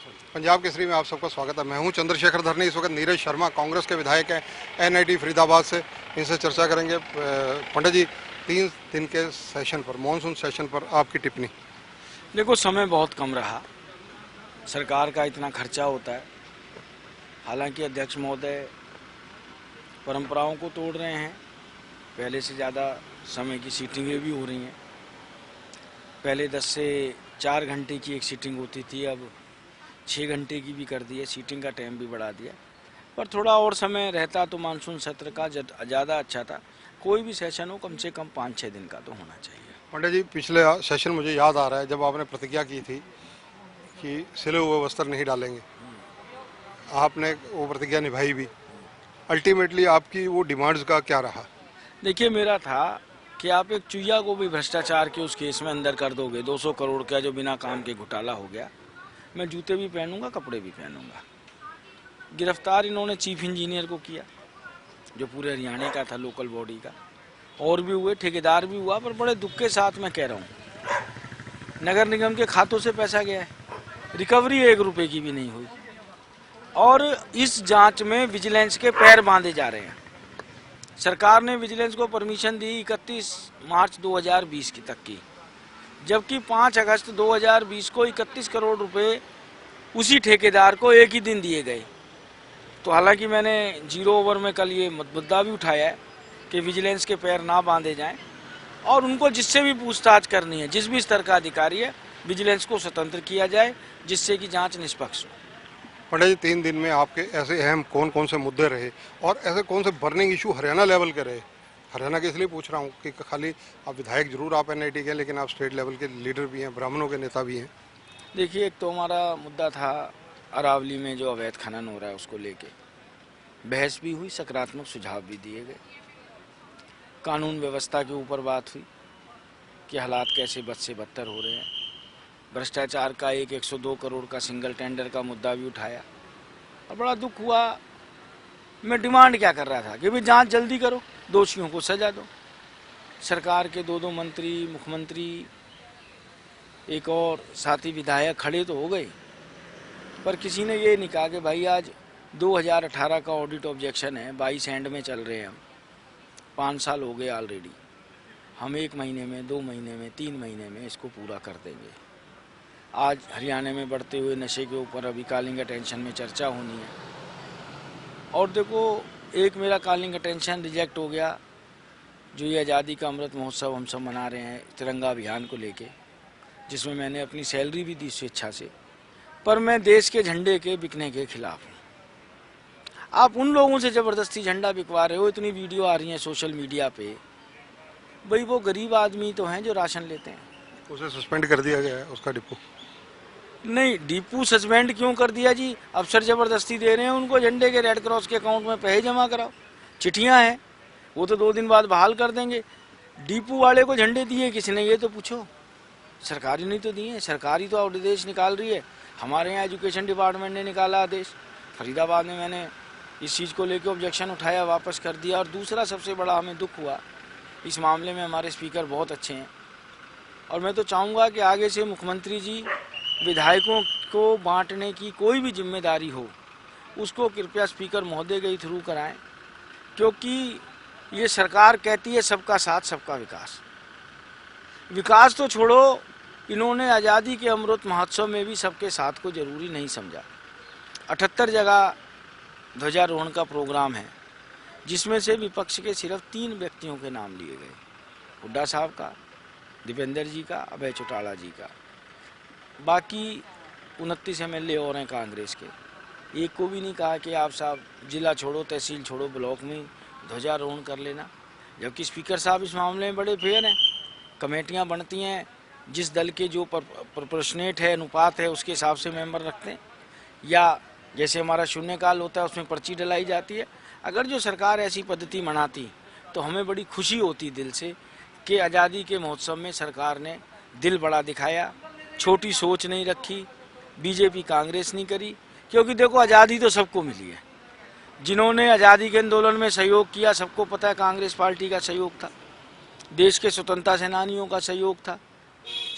पंजाब केसरी में आप सबका स्वागत है। मैं हूं चंद्रशेखर धरनी। इस वक्त नीरज शर्मा कांग्रेस के विधायक हैं एनआईटी फरीदाबाद से। इनसे चर्चा करेंगे। पंडित जी, 3 दिन के सेशन पर, मानसून सेशन पर आपकी टिप्पणी। देखो, समय बहुत कम रहा। सरकार का इतना खर्चा होता है। हालांकि अध्यक्ष महोदय परंपराओं को तोड़ रहे हैं। पहले से ज़्यादा समय की सीटिंगें भी हो रही हैं। पहले 10 से 4 घंटे की एक सीटिंग होती थी, अब 6 घंटे की भी कर दी है। सीटिंग का टाइम भी बढ़ा दिया। पर थोड़ा और समय रहता तो मानसून सत्र का ज़्यादा अच्छा था। कोई भी सेशन हो, कम से कम 5-6 दिन का तो होना चाहिए। पंडित जी, पिछले सेशन मुझे याद आ रहा है जब आपने प्रतिज्ञा की थी कि सिले हुए वस्त्र नहीं डालेंगे। आपने वो प्रतिज्ञा निभाई भी। अल्टीमेटली आपकी वो डिमांड्स का क्या रहा? देखिए, मेरा था कि आप एक चुईया को भी भ्रष्टाचार के उस केस में अंदर कर दोगे। 200 करोड़ का जो बिना काम के घोटाला हो गया, मैं जूते भी पहनूंगा, कपड़े भी पहनूंगा। गिरफ्तार इन्होंने चीफ इंजीनियर को किया, जो पूरे हरियाणा का था, लोकल बॉडी का। और भी हुए, ठेकेदार भी हुआ। पर बड़े दुख के साथ मैं कह रहा हूँ, नगर निगम के खातों से पैसा गया है, रिकवरी 1 रुपए की भी नहीं हुई। और इस जांच में विजिलेंस के पैर बांधे जा रहे हैं। सरकार ने विजिलेंस को परमिशन दी 31 मार्च 2020 की तक की, जबकि 5 अगस्त 2020 को 31 करोड़ रुपए उसी ठेकेदार को एक ही दिन दिए गए। तो हालांकि मैंने 0 ओवर में कल ये मुद्दा भी उठाया है कि विजिलेंस के पैर ना बांधे जाएं और उनको जिससे भी पूछताछ करनी है, जिस भी स्तर का अधिकारी है, विजिलेंस को स्वतंत्र किया जाए, जिससे कि जांच निष्पक्ष हो। पंडित जी, 3 दिन में आपके ऐसे अहम कौन कौन से मुद्दे रहे और ऐसे कौन से बर्निंग इशू हरियाणा लेवल के रहे? हरियाणा के इसलिए पूछ रहा हूँ कि खाली आप विधायक जरूर आप एनआईटी के, लेकिन आप स्टेट लेवल के लीडर भी हैं, ब्राह्मणों के नेता भी हैं। देखिए, एक तो हमारा मुद्दा था अरावली में जो अवैध खनन हो रहा है, उसको लेके बहस भी हुई, सकारात्मक सुझाव भी दिए गए। कानून व्यवस्था के ऊपर बात हुई कि हालात कैसे बद से बदतर हो रहे हैं। भ्रष्टाचार का 102 करोड़ का सिंगल टेंडर का मुद्दा भी उठाया और बड़ा दुख हुआ। मैं डिमांड क्या कर रहा था कि भाई जांच जल्दी करो, दोषियों को सजा दो। सरकार के 2 मंत्री, मुख्यमंत्री, एक और साथी विधायक खड़े तो हो गए, पर किसी ने ये नहीं कहा कि भाई आज 2018 का ऑडिट ऑब्जेक्शन है, 22 एंड में चल रहे हैं हम, 5 साल हो गए ऑलरेडी, हम 1 महीने में, 2 महीने में, 3 महीने में इसको पूरा कर देंगे। आज हरियाणा में बढ़ते हुए नशे के ऊपर अभी कॉलिंग अटेंशन में चर्चा होनी है। और देखो, एक मेरा कॉलिंग अटेंशन रिजेक्ट हो गया, जो ये आज़ादी का अमृत महोत्सव हम सब मना रहे हैं तिरंगा अभियान को लेके, जिसमें मैंने अपनी सैलरी भी दी स्वेच्छा से। पर मैं देश के झंडे के बिकने के खिलाफ हूँ। आप उन लोगों से ज़बरदस्ती झंडा बिकवा रहे हो। इतनी वीडियो आ रही हैं सोशल मीडिया पे। भाई, वो गरीब आदमी तो हैं जो राशन लेते हैं। उसे सस्पेंड कर दिया गया है, उसका डिपो। नहीं, डिपू सस्पेंड क्यों कर दिया जी? अफसर जबरदस्ती दे रहे हैं उनको झंडे के, रेड क्रॉस के अकाउंट में पैसे जमा कराओ। चिट्ठियां हैं, वो तो 2 दिन बाद बहाल कर देंगे। डिपू वाले को झंडे दिए किसने, ये तो पूछो। सरकारी नहीं तो दिए, सरकारी तो आदेश निकाल रही है। हमारे यहाँ एजुकेशन डिपार्टमेंट ने निकाला आदेश। फरीदाबाद में मैंने इस चीज़ को लेकर ऑब्जेक्शन उठाया, वापस कर दिया। और दूसरा सबसे बड़ा हमें दुख हुआ, इस मामले में हमारे स्पीकर बहुत अच्छे हैं, और मैं तो चाहूँगा कि आगे से मुख्यमंत्री जी विधायकों को बांटने की कोई भी जिम्मेदारी हो, उसको कृपया स्पीकर महोदय के थ्रू कराएं, क्योंकि ये सरकार कहती है सबका साथ सबका विकास। विकास तो छोड़ो, इन्होंने आज़ादी के अमृत महोत्सव में भी सबके साथ को जरूरी नहीं समझा। 78 जगह ध्वजारोहण का प्रोग्राम है, जिसमें से विपक्ष के सिर्फ 3 व्यक्तियों के नाम लिए गए, हुड्डा साहब का, दीपेंद्र जी का, अभय चौटाला जी का। बाकी 29 MLA और हैं कांग्रेस के। एक को भी नहीं कहा कि आप साहब जिला छोड़ो, तहसील छोड़ो, ब्लॉक में ध्वजारोहण कर लेना। जबकि स्पीकर साहब इस मामले में बड़े फेयर हैं। कमेटियां बनती हैं, जिस दल के जो प्रोपोर्शनेट है, अनुपात है, उसके हिसाब से मेंबर रखते हैं। या जैसे हमारा शून्यकाल होता है, उसमें पर्ची डलाई जाती है। अगर जो सरकार ऐसी पद्धति मनाती तो हमें बड़ी खुशी होती दिल से कि आज़ादी के महोत्सव में सरकार ने दिल बड़ा दिखाया, छोटी सोच नहीं रखी, बीजेपी कांग्रेस नहीं करी। क्योंकि देखो, आज़ादी तो सबको मिली है। जिन्होंने आज़ादी के आंदोलन में सहयोग किया, सबको पता है कांग्रेस पार्टी का सहयोग था, देश के स्वतंत्रता सेनानियों का सहयोग था,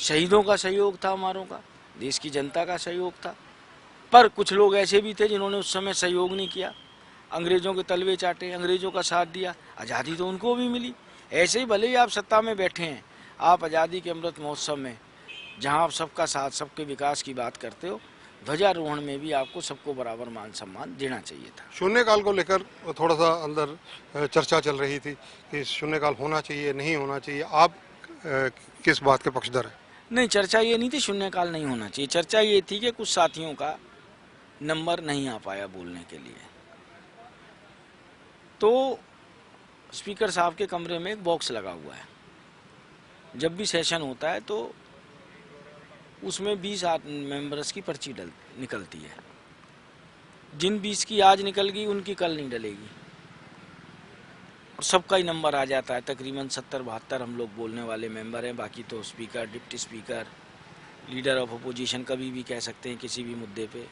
शहीदों का सहयोग था, हमारों का, देश की जनता का सहयोग था। पर कुछ लोग ऐसे भी थे जिन्होंने उस समय सहयोग नहीं किया, अंग्रेजों के तलवे चाटे, अंग्रेजों का साथ दिया। आज़ादी तो उनको भी मिली। ऐसे ही भले ही आप सत्ता में बैठे हैं, आप आज़ादी के अमृत महोत्सव में जहां आप सबका साथ, सबके विकास की बात करते हो, ध्वजारोहण में भी आपको सबको बराबर मान सम्मान देना चाहिए था। शून्यकाल को लेकर थोड़ा सा अंदर चर्चा चल रही थी कि शून्यकाल होना चाहिए, नहीं होना चाहिए। आप किस बात के पक्षधर हैं? नहीं, चर्चा ये नहीं थी शून्यकाल नहीं होना चाहिए। चर्चा ये थी कि कुछ साथियों का नंबर नहीं आ पाया बोलने के लिए, तो स्पीकर साहब के कमरे में एक बॉक्स लगा हुआ है। जब भी सेशन होता है तो उसमें 20 मेंबर्स की पर्ची निकलती है। जिन 20 की आज निकल गई उनकी कल नहीं डलेगी, और सबका ही नंबर आ जाता है। तकरीबन 70-72 हम लोग बोलने वाले मेंबर हैं। बाकी तो speaker, deputy speaker, leader of opposition कभी भी कह सकते हैं किसी भी मुद्दे पे,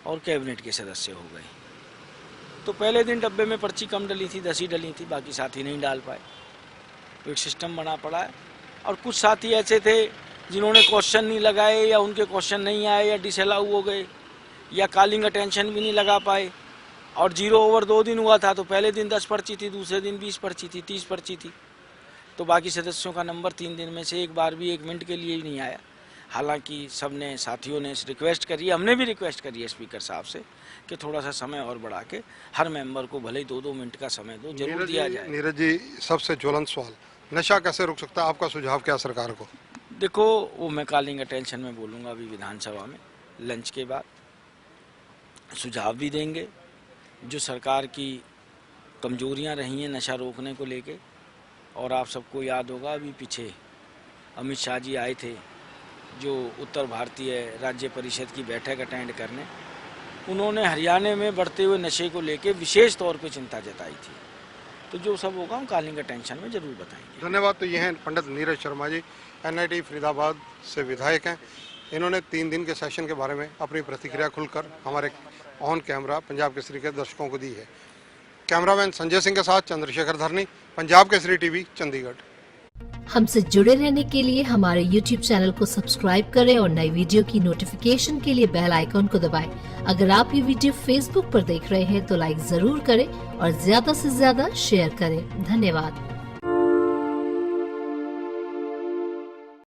और कैबिनेट के सदस्य हो गए। तो पहले दिन डब्बे में पर्ची कम डली थी, 10 ही डली थी, बाकी साथी नहीं डाल पाए। तो एक सिस्टम बना पड़ा है। और कुछ साथी ऐसे थे जिन्होंने क्वेश्चन नहीं लगाए, या उनके क्वेश्चन नहीं आए, या डिसअलाउ हो गए, या कॉलिंग अटेंशन भी नहीं लगा पाए। और 0 ओवर 2 दिन हुआ था, तो पहले दिन 10 पर्ची थी, दूसरे दिन 20 पर्ची थी, 30 पर्ची थी। तो बाकी सदस्यों का नंबर 3 दिन में से एक बार भी 1 मिनट के लिए ही नहीं आया। हालांकि सबने, साथियों ने रिक्वेस्ट करी है, हमने भी रिक्वेस्ट करी है स्पीकर साहब से कि थोड़ा सा समय और बढ़ा के हर मेंबर को भले ही 2-2 मिनट का समय दो, जरूर दिया जाए। नीरज जी, सबसे ज्वलंत सवाल, नशा कैसे रुक सकता है? आपका सुझाव क्या सरकार को? देखो, वो मैं कॉलिंग अटेंशन में बोलूँगा अभी विधानसभा में लंच के बाद, सुझाव भी देंगे। जो सरकार की कमजोरियां रही हैं नशा रोकने को लेके, और आप सबको याद होगा अभी पीछे अमित शाह जी आए थे जो उत्तर भारतीय राज्य परिषद की बैठक अटेंड करने, उन्होंने हरियाणा में बढ़ते हुए नशे को लेके विशेष तौर पे चिंता जताई थी। तो जो सब होगा हम कॉलिंग अटेंशन में जरूर बताएंगे। धन्यवाद। तो ये हैं पंडित नीरज शर्मा जी, NIT फरीदाबाद से विधायक हैं। इन्होंने 3 दिन के सेशन के बारे में अपनी प्रतिक्रिया खुलकर हमारे ऑन कैमरा पंजाब केसरी के दर्शकों को दी है। कैमरामैन संजय सिंह के साथ चंद्रशेखर धरनी, पंजाब केसरी TV, चंडीगढ़। हमसे जुड़े रहने के लिए हमारे YouTube चैनल को सब्सक्राइब करें और नई वीडियो की नोटिफिकेशन के लिए बेल आइकॉन को दबाएं। अगर आप ये वीडियो Facebook पर देख रहे हैं तो लाइक जरूर करें और ज्यादा से ज्यादा शेयर करें। धन्यवाद।